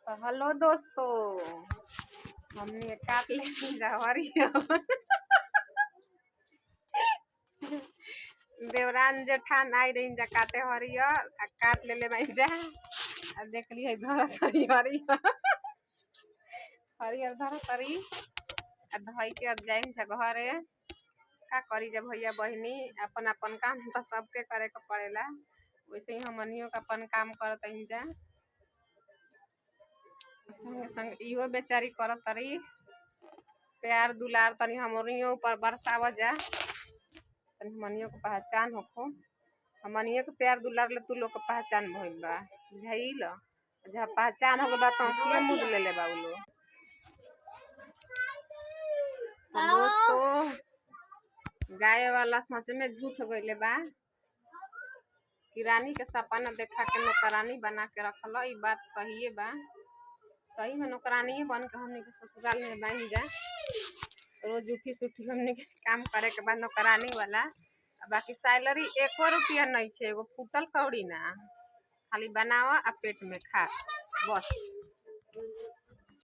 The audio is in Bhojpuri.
तो हेलो दोस्तों, हमने काट ले जहरी देवरान जेठान आई रही जा काटे हरियर आ काट ले ले जा आ देख लिए धर तरी हरियर हरियर धर तरी आ धई के अब जाई जा घरे। का करी जब भैया बहनी अपन अपन काम तो सबके करे के पड़ेला, वैसे ही हमनियो का अपन काम करत जा। संग संग इहो बेचारी करत तरी प्यार दुलार तनी हमनियो ऊपर बरसाव जा, तनी हमनियो के पहचान होखो। हमनियो के प्यार दुलार ले तू लोग के पहचान भइल बा, बुझाइल। जहाँ पहचान हो बा तो के मुद ले ले बा उ लोग। दोस्तों, गाय वाला सच में झूठ गइले बा कि रानी के सपना देखा के नौकरानी बना के रखल। ई बात सही है बा, सही में नौकरानी बन के हमने के ससुराल में बन जा। रोज उठी सुठी हमने के काम करे के बाद नौकरानी वाला। बाकी सैलरी एको रुपया नहीं छे, एगो फूटल कौड़ी ना, खाली बनावा आ पेट में खा बस।